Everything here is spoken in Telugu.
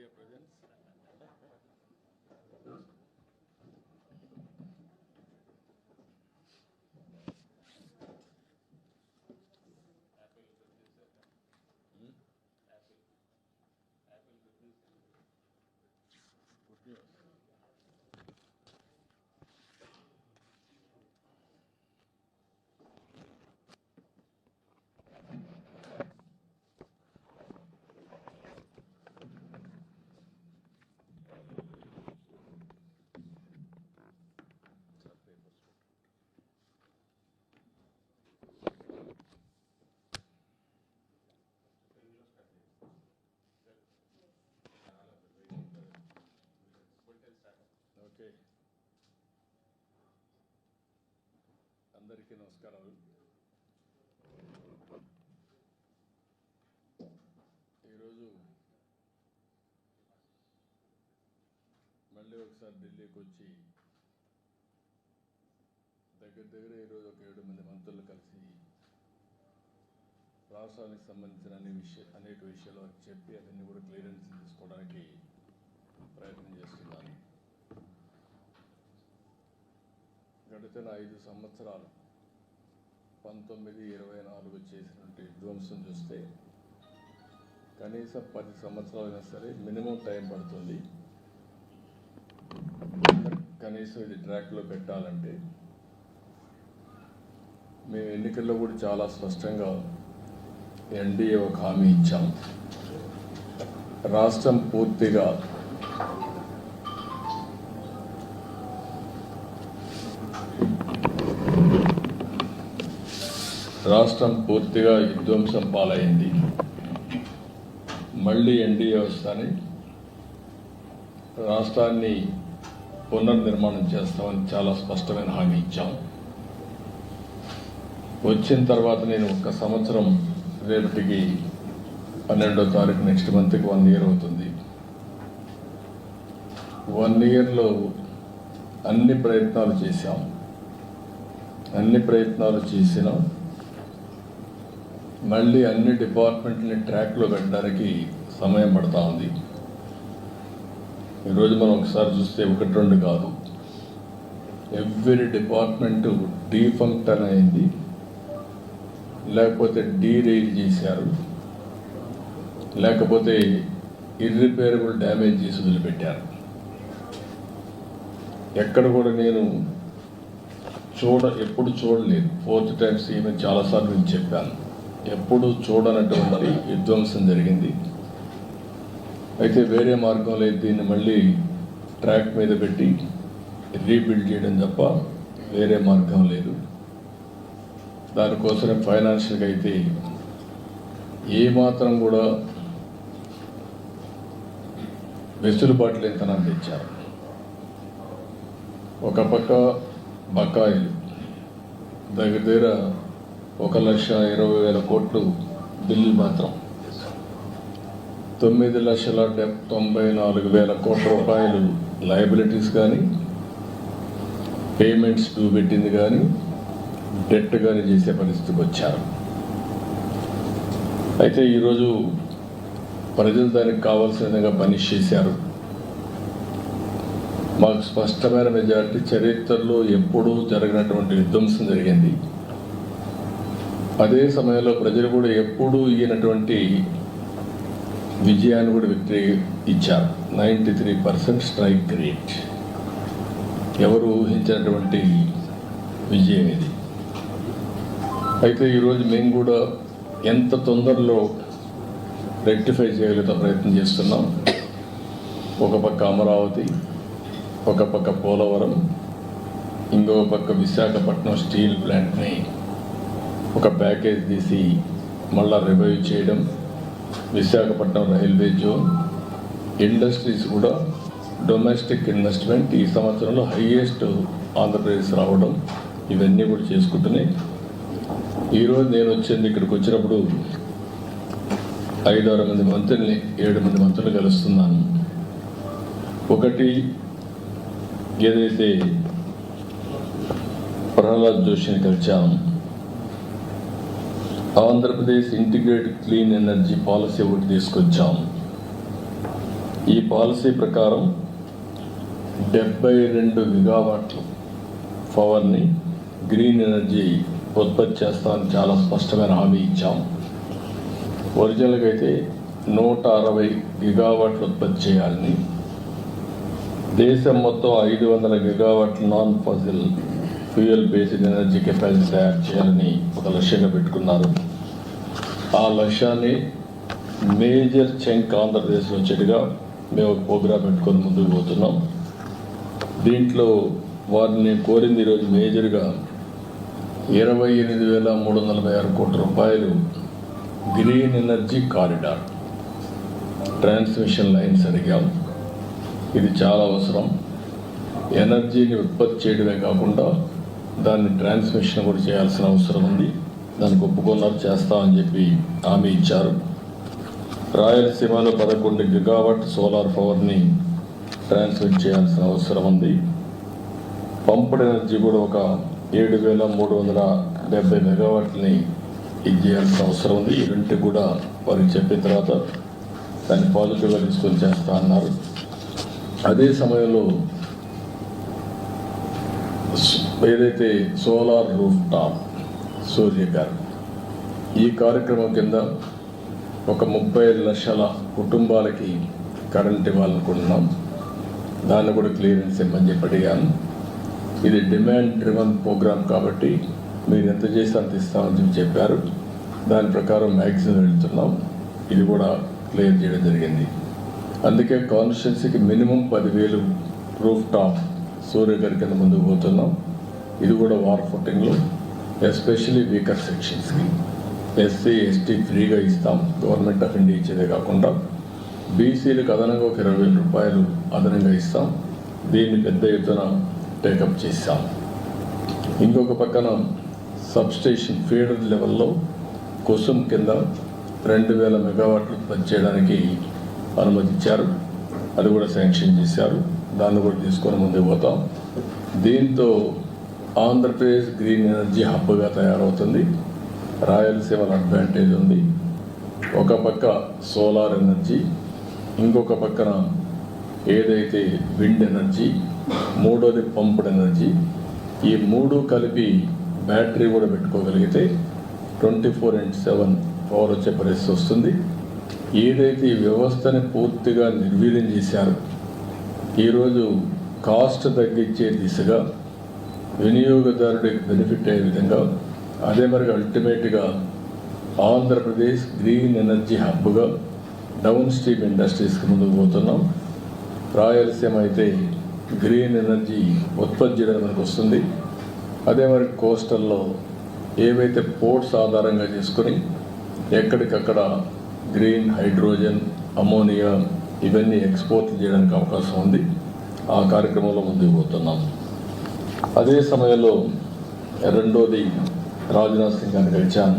your presence. ఓకే, అందరికీ నమస్కారాలు. ఈరోజు మళ్ళీ ఒకసారి ఢిల్లీకి వచ్చి దగ్గర ఈరోజు ఒక 7 మంది మంత్రులు కలిసి రాష్ట్రానికి సంబంధించిన అనేక విషయాలు చెప్పి అవన్నీ కూడా క్లియరెన్స్ తీసుకోవడానికి ప్రయత్నం చేస్తున్నాను. గడిచిన 5 సంవత్సరాలు 1924 చేసినటువంటి విధ్వంసం చూస్తే కనీసం 10 సంవత్సరాలైనా సరే మినిమం టైం పడుతుంది. కనీసం ఇది ట్రాక్లో పెట్టాలంటే మేము ఎన్నికల్లో కూడా చాలా స్పష్టంగా ఎన్డీఏ ఒక హామీ ఇచ్చాం. రాష్ట్రం పూర్తిగా విధ్వంసం పాలైంది. మళ్ళీ ఎన్డీఏ వస్తాని రాష్ట్రాన్ని పునర్నిర్మాణం చేస్తామని చాలా స్పష్టమైన హామీ ఇచ్చాం. వచ్చిన తర్వాత నేను 1 సంవత్సరం రేపటికి 12వ తారీఖు నెక్స్ట్ మంత్కి 1 ఇయర్ అవుతుంది. 1 ఇయర్లో అన్ని ప్రయత్నాలు చేసినా మళ్ళీ అన్ని డిపార్ట్మెంట్ని ట్రాక్లో పెట్టడానికి సమయం పడతా ఉంది. ఈరోజు మనం ఒకసారి చూస్తే 1-2 కాదు, ఎవ్రీ డిపార్ట్మెంటు డీఫంక్షన్ అయింది, లేకపోతే డీరైల్ చేశారు, లేకపోతే ఇర్రిపేరబుల్ డ్యామేజ్ చేసి వదిలిపెట్టారు. ఎక్కడ కూడా నేను ఎప్పుడు చూడలేదు. 4th టైమ్స్ ఈమె చాలాసార్లు నేను చెప్పాను, ఎప్పుడు చూడనటువంటి విధ్వంసం జరిగింది. అయితే వేరే మార్గం లేదు, దీన్ని మళ్ళీ ట్రాక్ మీద పెట్టి రీబిల్డ్ చేయడం తప్ప వేరే మార్గం లేదు. దానికోసమే ఫైనాన్షియల్గా అయితే ఏమాత్రం కూడా వెసులుబాటు లేనితనం తెచ్చారు. ఒక పక్క బకాయిలు దగ్గర 1,20,000 కోట్లు బిల్లు మాత్రం 9,94,000 కోట్ల రూపాయలు లయబిలిటీస్ కానీ, పేమెంట్స్ డ్యూ పెట్టింది కానీ, డెట్ కానీ చేసే పరిస్థితికి వచ్చారు. అయితే ఈరోజు ప్రజలు దానికి కావాల్సిన విధంగా పనిష్ చేశారు. మాకు స్పష్టమైన మెజారిటీ, చరిత్రలో ఎప్పుడూ జరగనటువంటి విధ్వంసం జరిగింది. అదే సమయంలో ప్రజలు కూడా ఎప్పుడూ ఈయనటువంటి విజయాన్ని కూడా ఇచ్చారు. 93% స్ట్రైక్ రేట్, ఎవరు ఊహించినటువంటి విజయం ఇది. అయితే ఈరోజు మేము కూడా ఎంత తొందరలో రెక్టిఫై చేయగలిగే ప్రయత్నం చేస్తున్నాం. ఒక పక్క అమరావతి, ఒక పక్క పోలవరం, ఇంకో పక్క విశాఖపట్నం స్టీల్ ప్లాంట్ని ఒక ప్యాకేజ్ తీసి మళ్ళా రివైవ్ చేయడం, విశాఖపట్నం రైల్వే జోన్, ఇండస్ట్రీస్ కూడా డొమెస్టిక్ ఇన్వెస్ట్మెంట్ ఈ సంవత్సరంలో హైయెస్ట్ ఆంధ్రప్రదేశ్ రావడం, ఇవన్నీ కూడా చేసుకుంటున్నాయి. ఈరోజు నేను ఇక్కడికి వచ్చినప్పుడు 5-6 మంది మంత్రుల్ని 7 మంది మంత్రులు కలుస్తున్నాను. ఒకటి ఏదైతే ప్రహ్లాద్ జోషిని కలిసాము, Andhra Pradesh integrated clean energy policy ఒకటి తీసుకొచ్చాము. ఈ పాలసీ ప్రకారం 72 గిగావాట్ల పవర్ని గ్రీన్ ఎనర్జీ ఉత్పత్తి చేస్తామని చాలా స్పష్టమైన హామీ ఇచ్చాం. ఒరిజినల్గా అయితే 160 గిగావాట్లు ఉత్పత్తి చేయాలని, దేశం మొత్తం 500 గిగావాట్ల non fossil fuel based energy capacity తయారు చేయాలని ఒక లక్ష్యంగా పెట్టుకున్నారు. ఆ లక్ష్యాన్ని మేజర్ చంక్ ఆంధ్రప్రదేశ్లో వచ్చేట్టుగా మేము ఒక ప్రోగ్రాం పెట్టుకొని ముందుకు పోతున్నాం. దీంట్లో వారిని కోరింది ఈరోజు మేజర్గా 28,346 కోట్ల రూపాయలు green energy corridor transmission lines అడిగాం. ఇది చాలా అవసరం. ఎనర్జీని ఉత్పత్తి చేయడమే కాకుండా దాన్ని ట్రాన్స్మిషన్ కూడా చేయాల్సిన అవసరం ఉంది. దానికి ఒప్పుకున్నారు, చేస్తామని చెప్పి హామీ ఇచ్చారు. రాయలసీమలో 11 గిగావాట్ సోలార్ పవర్ని ట్రాన్స్మిట్ చేయాల్సిన అవసరం ఉంది. పంప్డ్ ఎనర్జీ కూడా ఒక 7,370 మెగావాట్లని ఇది చేయాల్సిన అవసరం ఉంది. ఈ రెండింటికి కూడా వారికి చెప్పిన తర్వాత దాన్ని పాజిటివ్గా తీసుకొని చేస్తా అన్నారు. అదే సమయంలో ఏదైతే సోలార్ రూఫ్ టాప్ సూర్యగారు ఈ కార్యక్రమం కింద ఒక 35 లక్షల కుటుంబాలకి కరెంట్ ఇవ్వాలనుకుంటున్నాం. దాన్ని కూడా క్లియరెన్స్ ఇవ్వమని చెప్పి అడిగాను. ఇది డిమాండ్ డ్రివన్ ప్రోగ్రామ్ కాబట్టి మీరు ఎంత చేసి అంత ఇస్తామని చెప్పారు. దాని ప్రకారం మ్యాక్సిమం వెళ్తున్నాం. ఇది కూడా క్లియర్ చేయడం జరిగింది. అందుకే కాన్స్టిట్యున్సీకి మినిమం 10,000 రూఫ్ టాప్ సూర్యగారి కింద ముందుకు పోతున్నాం. ఇది కూడా వార్ ఫుటింగ్లో ఎస్పెషలీ వీకర్ సెక్షన్స్కి ఎస్సీ ఎస్టీ ఫ్రీగా ఇస్తాం. గవర్నమెంట్ ఆఫ్ ఇండియా ఇచ్చేదే కాకుండా బీసీలకు అదనంగా ఒక 20,000 రూపాయలు అదనంగా ఇస్తాం. దీన్ని పెద్ద ఎత్తున టేకప్ చేశాం. ఇంకొక పక్కన సబ్స్టేషన్ ఫీడర్ లెవెల్లో కుసుమ్ కింద 2,000 మెగావాట్లు ఉత్పత్తి చేయడానికి అనుమతించారు. అది కూడా శాంక్షన్ చేశారు. దాన్ని కూడా తీసుకొని ముందుకు పోతాం. దీంతో ఆంధ్రప్రదేశ్ గ్రీన్ ఎనర్జీ హబ్గా తయారవుతుంది. రాయలసీమలో అడ్వాంటేజ్ ఉంది. ఒక పక్క సోలార్ ఎనర్జీ, ఇంకొక పక్కన ఏదైతే విండ్ ఎనర్జీ, మూడోది పంప్డ్ ఎనర్జీ. ఈ మూడు కలిపి బ్యాటరీ కూడా పెట్టుకోగలిగితే 24/7 పవర్ వచ్చే పరిస్థితి వస్తుంది. ఏదైతే ఈ వ్యవస్థని పూర్తిగా నిర్వీర్యం చేశారో ఈరోజు కాస్ట్ తగ్గించే దిశగా వినియోగదారుడికి బెనిఫిట్ అయ్యే విధంగా, అదే మరి అల్టిమేట్గా ఆంధ్రప్రదేశ్ గ్రీన్ ఎనర్జీ హబ్గా డౌన్ స్ట్రీమ్ ఇండస్ట్రీస్కి ముందుకు పోతున్నాం. రాయలసీమ అయితే గ్రీన్ ఎనర్జీ ఉత్పత్తి చేయడం మనకు వస్తుంది. అదే మరి కోస్టల్లో ఏవైతే పోర్ట్స్ ఆధారంగా చేసుకొని ఎక్కడికక్కడ గ్రీన్ హైడ్రోజన్, అమోనియా ఇవన్నీ ఎక్స్పోర్ట్ చేయడానికి అవకాశం ఉంది. ఆ కార్యక్రమంలో ముందుకు పోతున్నాం. అదే సమయంలో రెండోది రాజ్నాథ్ సింగ్ గారిని కలిశాను.